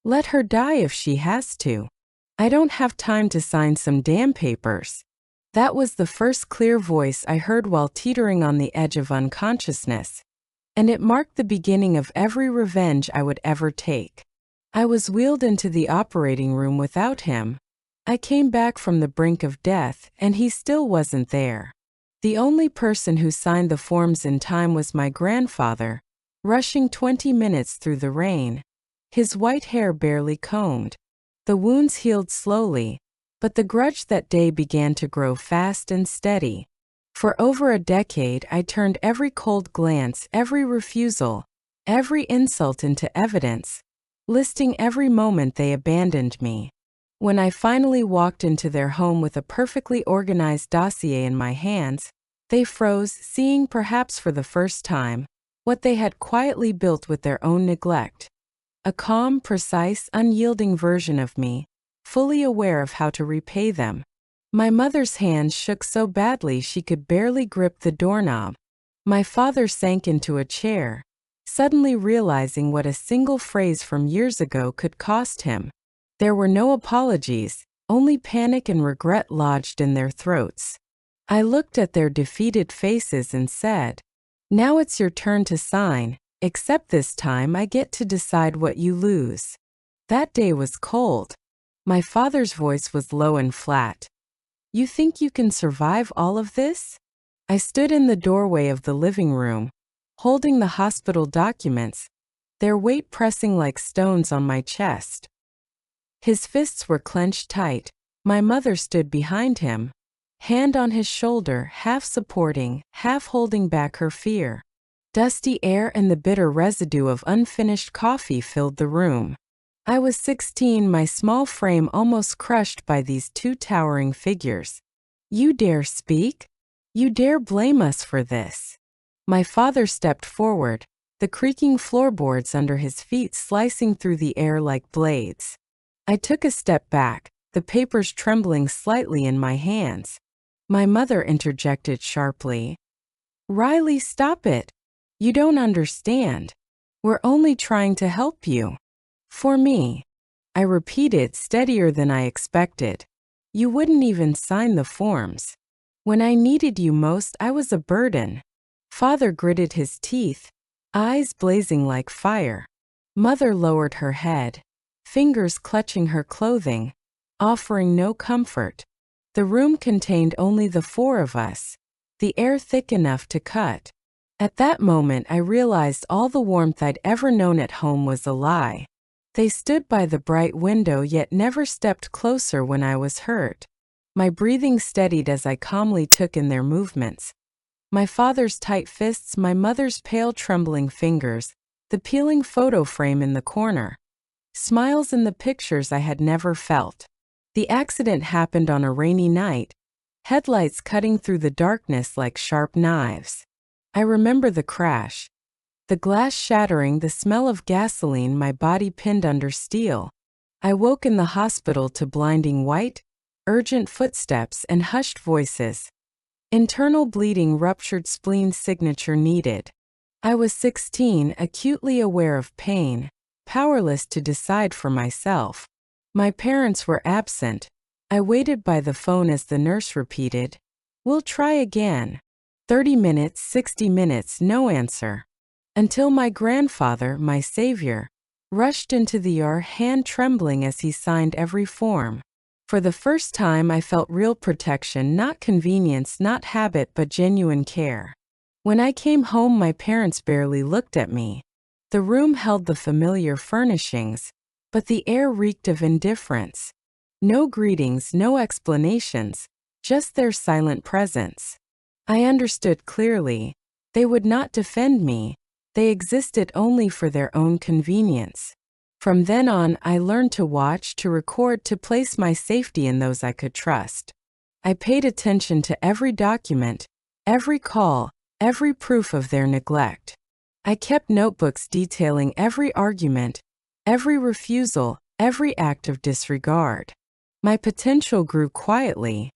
Let her die if she has to. I don't have time to sign some damn papers. That was the first clear voice I heard while teetering on the edge of unconsciousness. And it marked the beginning of every revenge I would ever take. I was wheeled into the operating room without him. I came back from the brink of death, and he still wasn't there. The only person who signed the forms in time was my grandfather, rushing 20 minutes through the rain, his white hair barely combed. The wounds healed slowly, but the grudge that day began to grow fast and steady. For over a decade, I turned every cold glance, every refusal, every insult into evidence, listing every moment they abandoned me. When I finally walked into their home with a perfectly organized dossier in my hands, they froze, seeing perhaps for the first time what they had quietly built with their own neglect. A calm, precise, unyielding version of me, fully aware of how to repay them. My mother's hands shook so badly she could barely grip the doorknob. My father sank into a chair, suddenly realizing what a single phrase from years ago could cost him. There were no apologies, only panic and regret lodged in their throats. I looked at their defeated faces and said, "Now it's your turn to sign, except this time I get to decide what you lose." That day was cold. My father's voice was low and flat. "You think you can survive all of this?" I stood in the doorway of the living room, holding the hospital documents, their weight pressing like stones on my chest. His fists were clenched tight. My mother stood behind him, hand on his shoulder, half supporting, half holding back her fear. Dusty air and the bitter residue of unfinished coffee filled the room. I was 16, my small frame almost crushed by these two towering figures. "You dare speak? You dare blame us for this?" My father stepped forward, the creaking floorboards under his feet slicing through the air like blades. I took a step back, the papers trembling slightly in my hands. My mother interjected sharply. "Riley, stop it. You don't understand. We're only trying to help you." "For me," I repeated, steadier than I expected. "You wouldn't even sign the forms. When I needed you most, I was a burden." Father gritted his teeth, eyes blazing like fire. Mother lowered her head, fingers clutching her clothing, offering no comfort. The room contained only the four of us, the air thick enough to cut. At that moment I realized all the warmth I'd ever known at home was a lie. They stood by the bright window yet never stepped closer when I was hurt. My breathing steadied as I calmly took in their movements. My father's tight fists, my mother's pale trembling fingers, the peeling photo frame in the corner. Smiles in the pictures I had never felt. The accident happened on a rainy night, headlights cutting through the darkness like sharp knives. I remember the crash. The glass shattering, the smell of gasoline, my body pinned under steel. I woke in the hospital to blinding white, urgent footsteps and hushed voices. Internal bleeding, ruptured spleen, signature needed. I was 16, acutely aware of pain, powerless to decide for myself. My parents were absent. I waited by the phone as the nurse repeated, "We'll try again." 30 minutes, 60 minutes, no answer. Until my grandfather, my savior, rushed into the ER, hand trembling as he signed every form. For the first time I felt real protection, not convenience, not habit, but genuine care. When I came home, my parents barely looked at me. The room held the familiar furnishings, but the air reeked of indifference. No greetings, no explanations, just their silent presence. I understood clearly. They would not defend me. They existed only for their own convenience. From then on, I learned to watch, to record, to place my safety in those I could trust. I paid attention to every document, every call, every proof of their neglect. I kept notebooks detailing every argument, every refusal, every act of disregard. My potential grew quietly.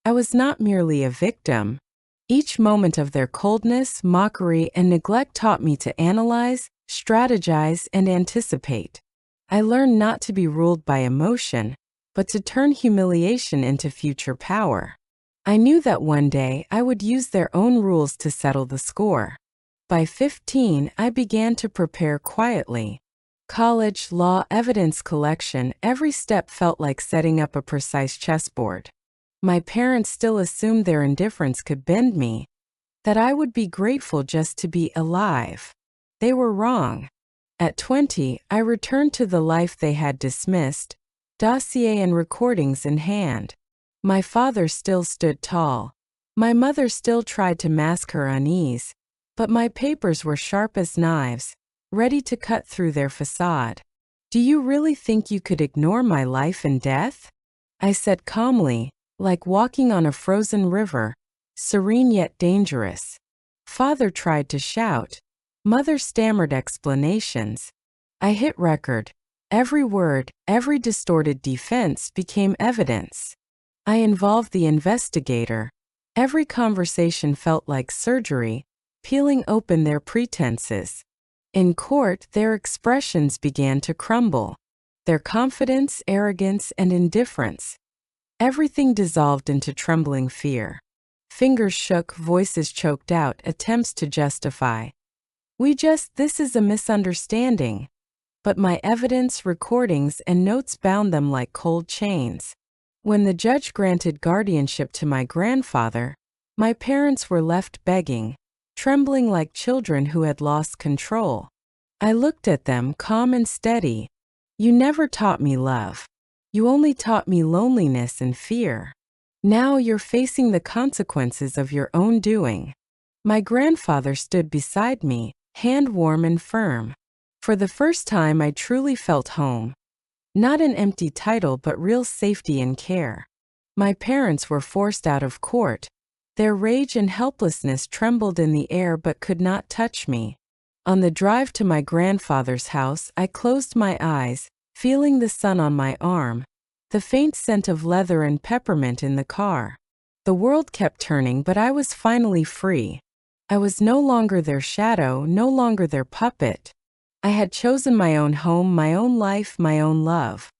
I was not merely a victim. Each moment of their coldness, mockery, and neglect taught me to analyze, strategize, and anticipate. I learned not to be ruled by emotion, but to turn humiliation into future power. I knew that one day I would use their own rules to settle the score. By 15, I began to prepare quietly. College, law, evidence collection, every step felt like setting up a precise chessboard. My parents still assumed their indifference could bend me, that I would be grateful just to be alive. They were wrong. At 20, I returned to the life they had dismissed, dossier and recordings in hand. My father still stood tall. My mother still tried to mask her unease, but my papers were sharp as knives, ready to cut through their facade. "Do you really think you could ignore my life and death?" I said calmly, like walking on a frozen river, serene yet dangerous. Father tried to shout. Mother stammered explanations. I hit record. Every word, every distorted defense became evidence. I involved the investigator. Every conversation felt like surgery, peeling open their pretenses. In court, their expressions began to crumble. Their confidence, arrogance, and indifference. Everything dissolved into trembling fear. Fingers shook, voices choked out, attempts to justify. This is a misunderstanding. But my evidence, recordings, and notes bound them like cold chains. When the judge granted guardianship to my grandfather, my parents were left begging, trembling like children who had lost control. I looked at them, calm and steady. "You never taught me love. You only taught me loneliness and fear. Now you're facing the consequences of your own doing." My grandfather stood beside me, hand warm and firm. For the first time, I truly felt home. Not an empty title, but real safety and care. My parents were forced out of court. Their rage and helplessness trembled in the air but could not touch me. On the drive to my grandfather's house, I closed my eyes, feeling the sun on my arm, the faint scent of leather and peppermint in the car. The world kept turning, but I was finally free. I was no longer their shadow, no longer their puppet. I had chosen my own home, my own life, my own love.